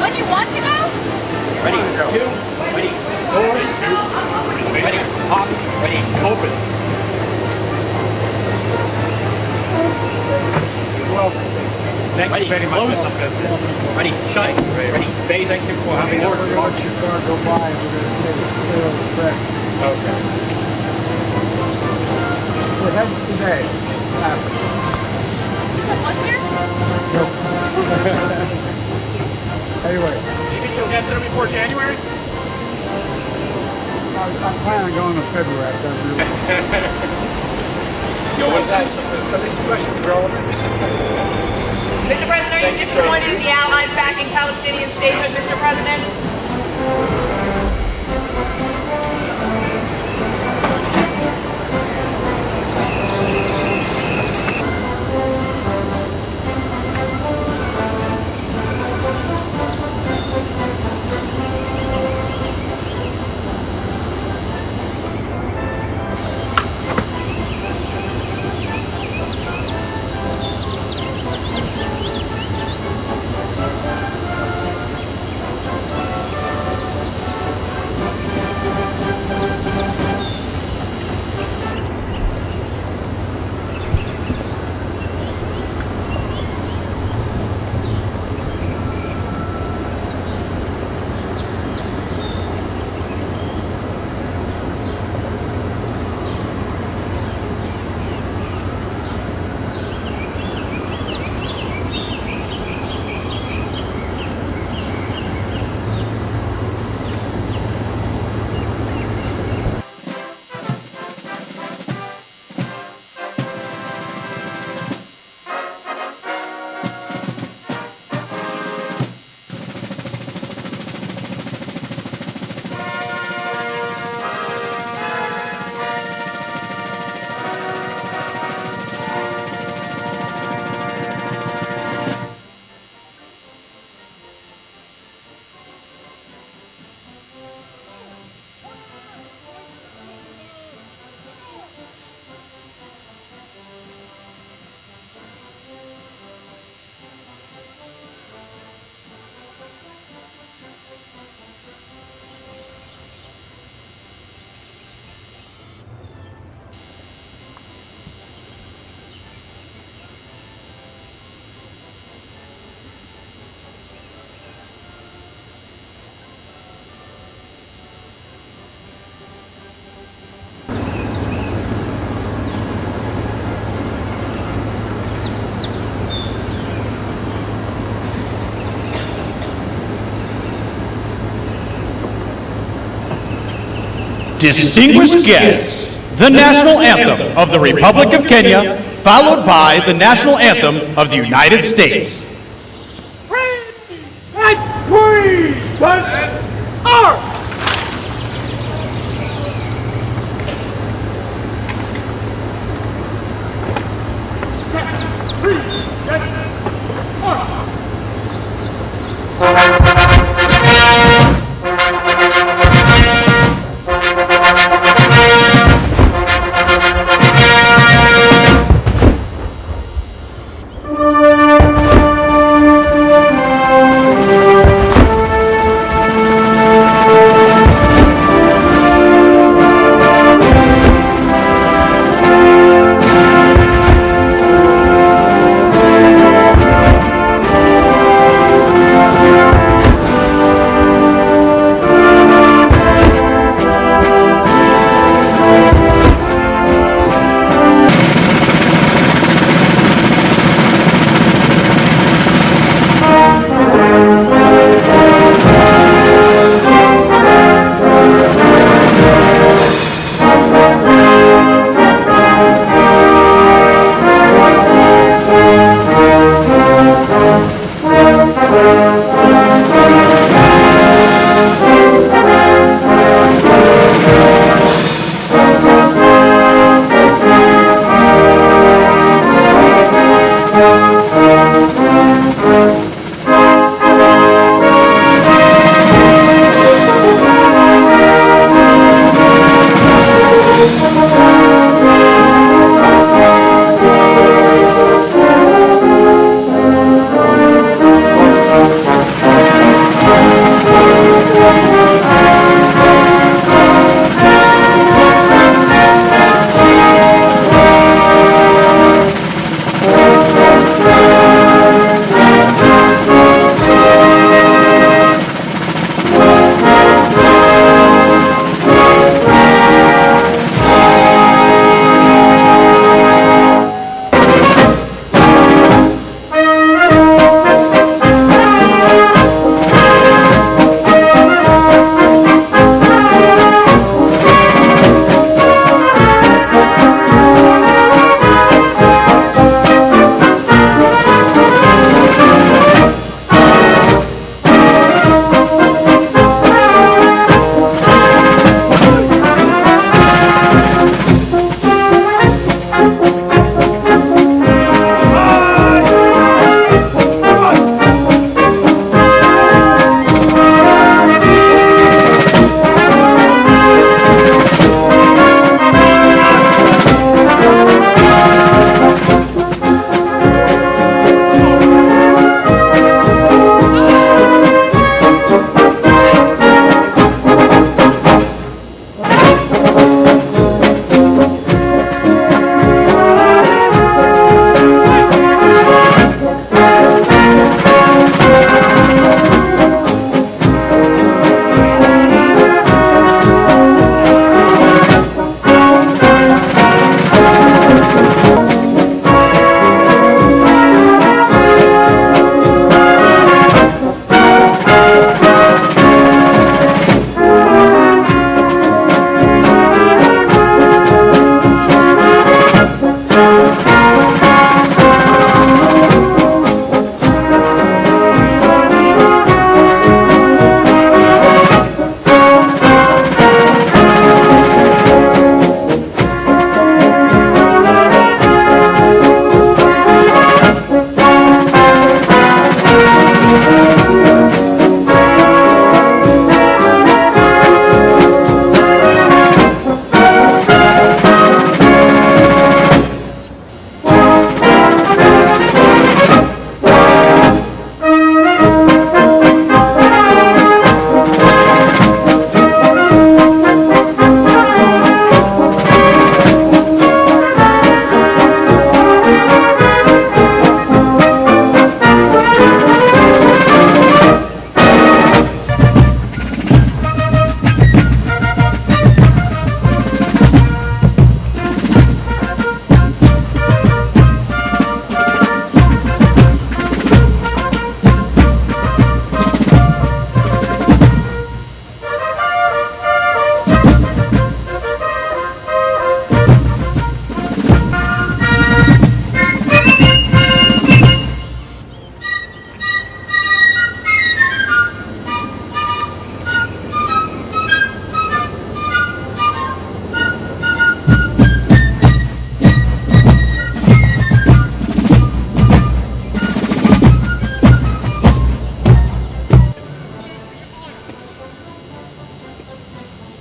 When you want to go? Ready, two, ready, doors, two, ready, pop, ready, open. Welcome. Thank Ready, you very much. close. Ready, shut, ready, face. Thank you for having us. We're going to watch your car go by and we're going to take it clear of the track. Okay. We're heading today. Is that one here? Nope. Anyway. You think you'll get there before January? I'm planning on going in February. Yo, what's that? Are these questions relevant? Mr. President, are you disappointed in the Allies backing Palestinian statehood, Mr. President? Distinguished guests, the national anthem of the Republic of Kenya, followed by the national anthem of the United States.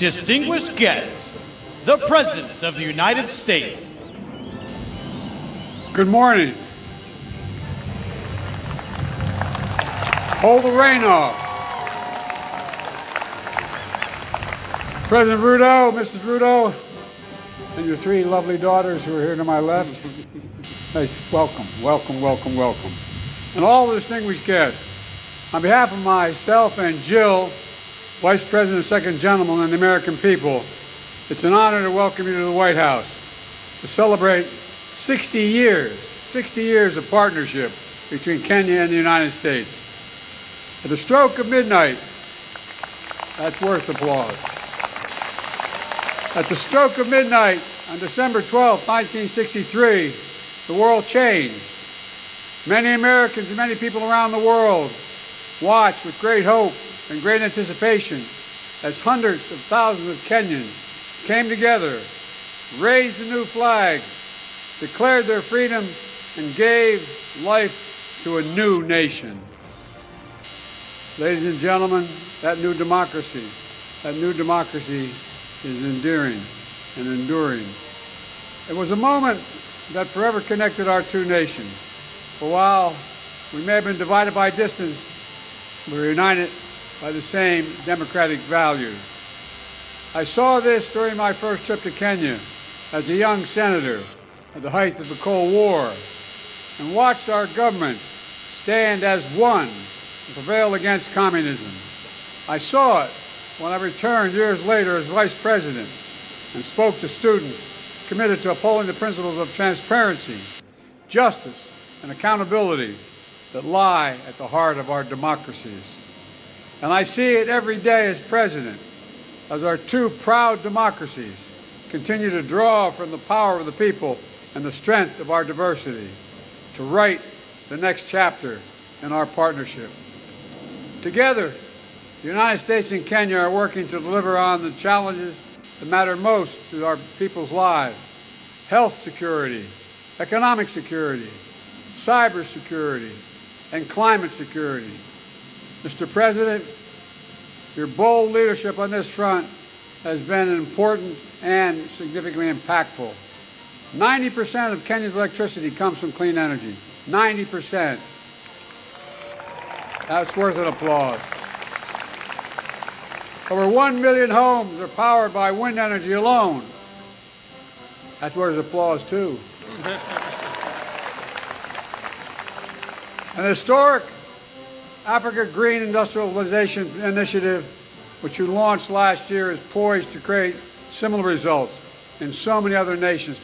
distinguished guests, the President of the United States. Good morning. Hold the rain off. President Ruto, Mrs. Ruto, and your three lovely daughters who are here to my left. Nice, welcome, welcome, welcome, welcome. And all the distinguished guests, on behalf of myself and Jill, Vice President and Second Gentleman, and the American people, it's an honor to welcome you to the White House to celebrate 60 years of partnership between Kenya and the United States. At the stroke of midnight, that's worth applause. At the stroke of midnight on December 12, 1963, the world changed. Many Americans and many people around the world watched with great hope and great anticipation as hundreds of thousands of Kenyans came together, raised a new flag, declared their freedom, and gave life to a new nation. Ladies and gentlemen, that new democracy is endearing and enduring. It was a moment that forever connected our two nations. For while we may have been divided by distance, we were united by the same democratic values. I saw this during my first trip to Kenya as a young senator at the height of the Cold War, and watched our government stand as one to prevail against communism. I saw it when I returned years later as Vice President and spoke to students committed to upholding the principles of transparency, justice, and accountability that lie at the heart of our democracies. And I see it every day as President, as our two proud democracies continue to draw from the power of the people and the strength of our diversity to write the next chapter in our partnership. Together, the United States and Kenya are working to deliver on the challenges that matter most to our people's lives: health security, economic security, cyber security, and climate security. Mr. President, your bold leadership on this front has been important and significantly impactful. 90% of Kenya's electricity comes from clean energy. 90%. That's worth an applause. Over 1 million homes are powered by wind energy alone. That's worth applause, too. An historic Africa Green Industrialization Initiative, which you launched last year, is poised to create similar results in so many other nations.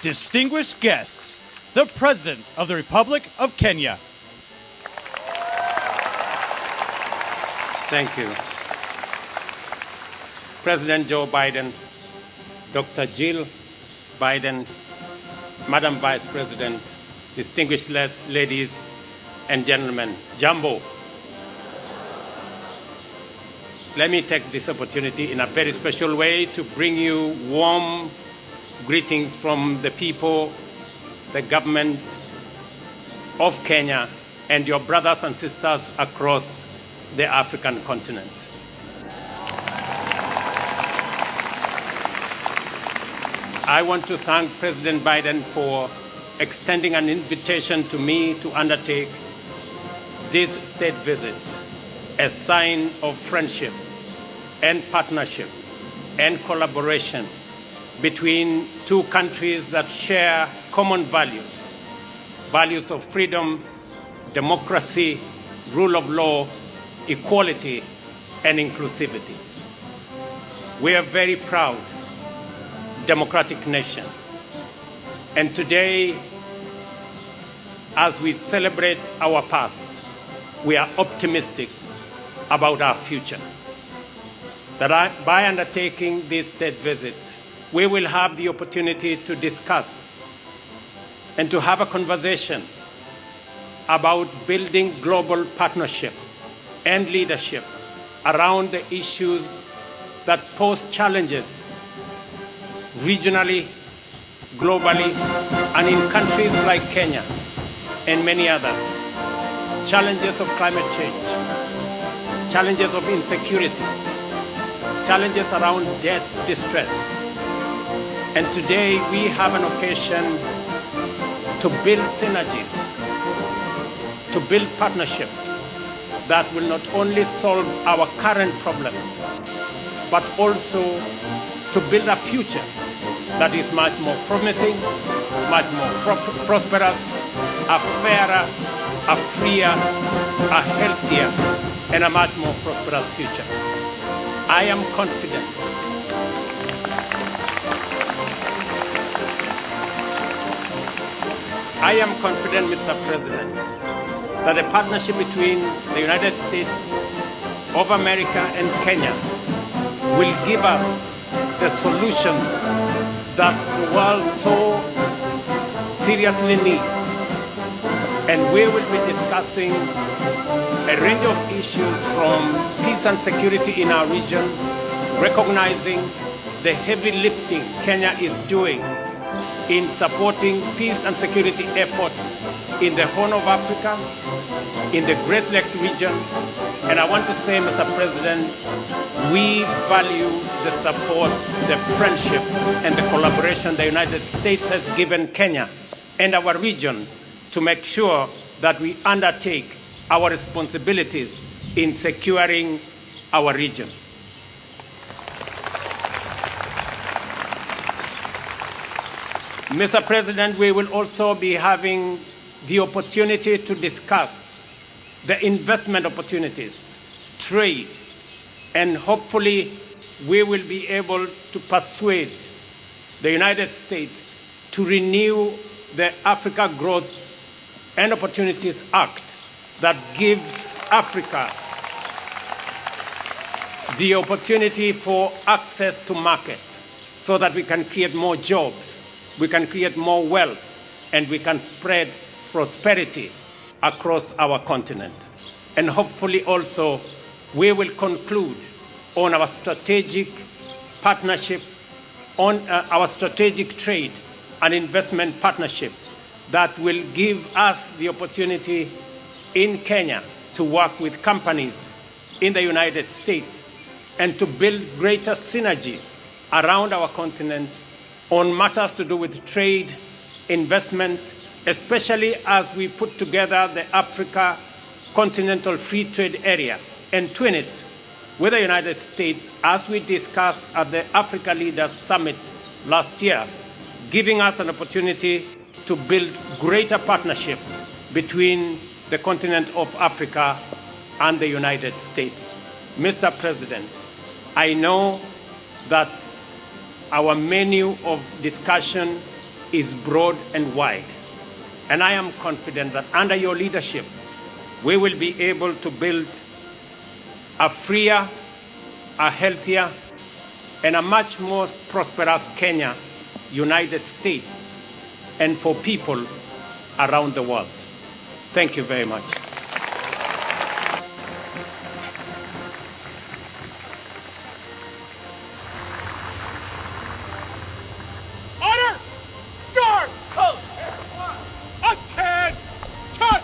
Distinguished guests, the President of the Republic of Kenya. Thank you. President Joe Biden, Dr. Jill Biden, Madam Vice President, distinguished ladies and gentlemen, Jambo. Let me take this opportunity in a very special way to bring you warm greetings from the people, the government of Kenya, and your brothers and sisters across the African continent. I want to thank President Biden for extending an invitation to me to undertake this state visit, a sign of friendship and partnership and collaboration between two countries that share common values, values of freedom, democracy, rule of law, equality, and inclusivity. We are very proud democratic nation. And today, as we celebrate our past, we are optimistic about our future. That by undertaking this state visit, we will have the opportunity to discuss and to have a conversation about building global partnership and leadership around the issues that pose challenges regionally, globally, and in countries like Kenya and many others. Challenges of climate change, challenges of insecurity, challenges around debt distress. And today we have an occasion to build synergies, to build partnerships that will not only solve our current problems, but also to build a future that is much more promising, much more prosperous, a fairer, a freer, a healthier, and a much more prosperous future. I am confident Mr. President, that a partnership between the United States of America and Kenya will give us the solutions that the world so seriously needs. And we will be discussing a range of issues from peace and security in our region, recognizing the heavy lifting Kenya is doing in supporting peace and security efforts in the Horn of Africa, in the Great Lakes region. And I want to say, Mr. President, we value the support, the friendship, and the collaboration the United States has given Kenya and our region to make sure that we undertake our responsibilities in securing our region. Mr. President, we will also be having the opportunity to discuss the investment opportunities, trade, and hopefully we will be able to persuade the United States to renew the Africa Growth and Opportunities Act that gives Africa the opportunity for access to markets so that we can create more jobs, we can create more wealth, and we can spread prosperity across our continent. And hopefully also we will conclude on our strategic partnership, on our strategic trade and investment partnership that will give us the opportunity in Kenya to work with companies in the United States and to build greater synergy around our continent on matters to do with trade, investment, especially as we put together the Africa Continental Free Trade Area and twin it with the United States, as we discussed at the Africa Leaders Summit last year, giving us an opportunity to build greater partnership between the continent of Africa and the United States. Mr. President, I know that our menu of discussion is broad and wide, and I am confident that under your leadership, we will be able to build a freer, a healthier, and a much more prosperous Kenya, United States, and for people around the world. Thank you very much. Order! Guard! Attention!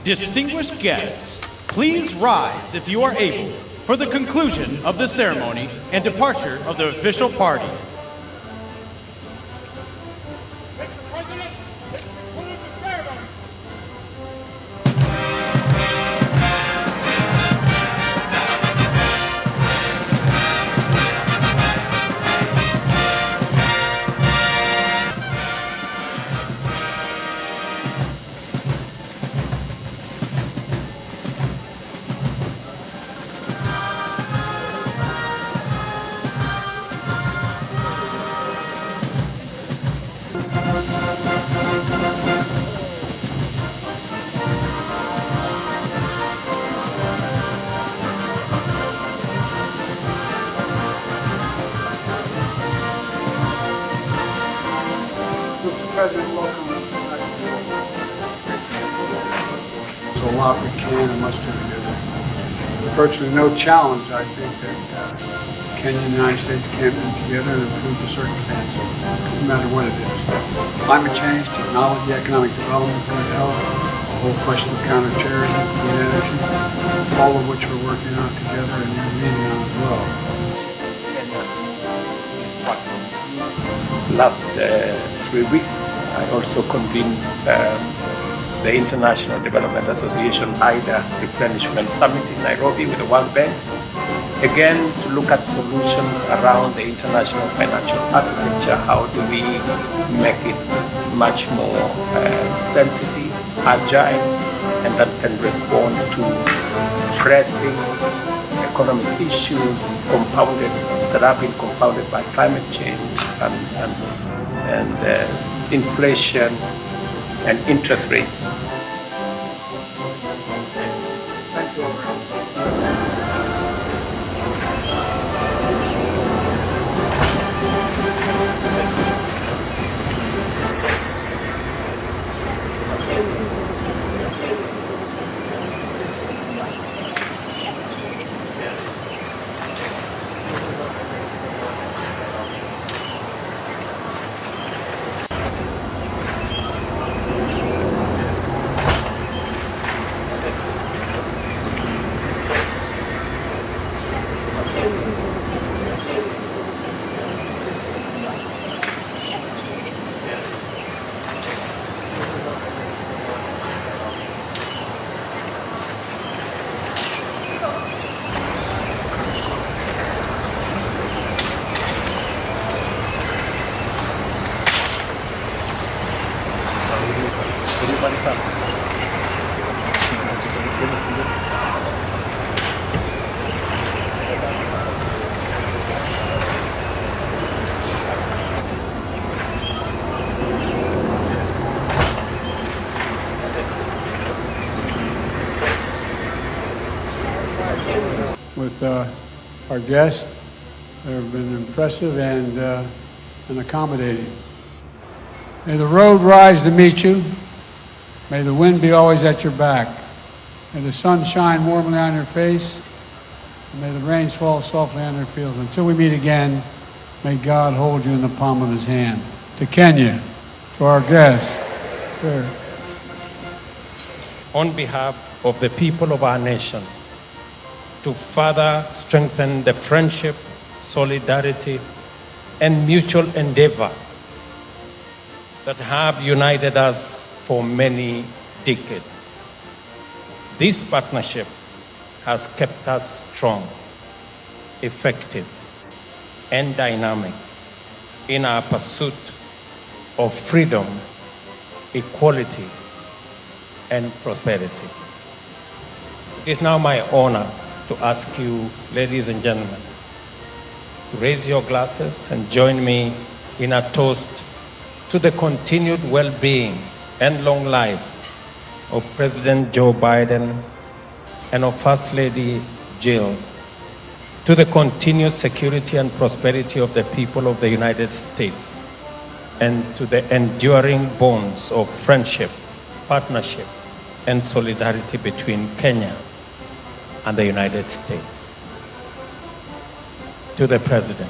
Distinguished guests, please rise if you are able for the conclusion of the ceremony and departure of the official party. Mr. President, this concludes the ceremony. Mr. President, welcome. There's a lot we can and must do together. Virtually no challenge, I think, that Kenya and the United States can't move together and improve the circumstances, no matter what it is. Climate change, technology, economic development, good health, the whole question of counterterrorism, clean energy, all of which we're working on together and you're meeting on as well. Last 3 weeks, I also convened the International Development Association IDA Replenishment Summit in Nairobi with the World Bank, again to look at solutions around the international financial architecture. How do we make it much more sensitive, agile, and that can respond to pressing economic issues that have been compounded by climate change and inflation and interest rates. With our guests, they have been impressive and accommodating. May the road rise to meet you. May the wind be always at your back. May the sun shine warmly on your face. And may the rains fall softly on your fields. Until we meet again, may God hold you in the palm of his hand. To Kenya, to our guests. Sure. On behalf of the people of our nations, to further strengthen the friendship, solidarity, and mutual endeavor that have united us for many decades. This partnership has kept us strong, effective, and dynamic in our pursuit of freedom, equality, and prosperity. It is now my honor to ask you, ladies and gentlemen, to raise your glasses and join me in a toast to the continued well-being and long life of President Joe Biden and of First Lady Jill, to the continued security and prosperity of the people of the United States, and to the enduring bonds of friendship, partnership, and solidarity between Kenya and the United States. To the President,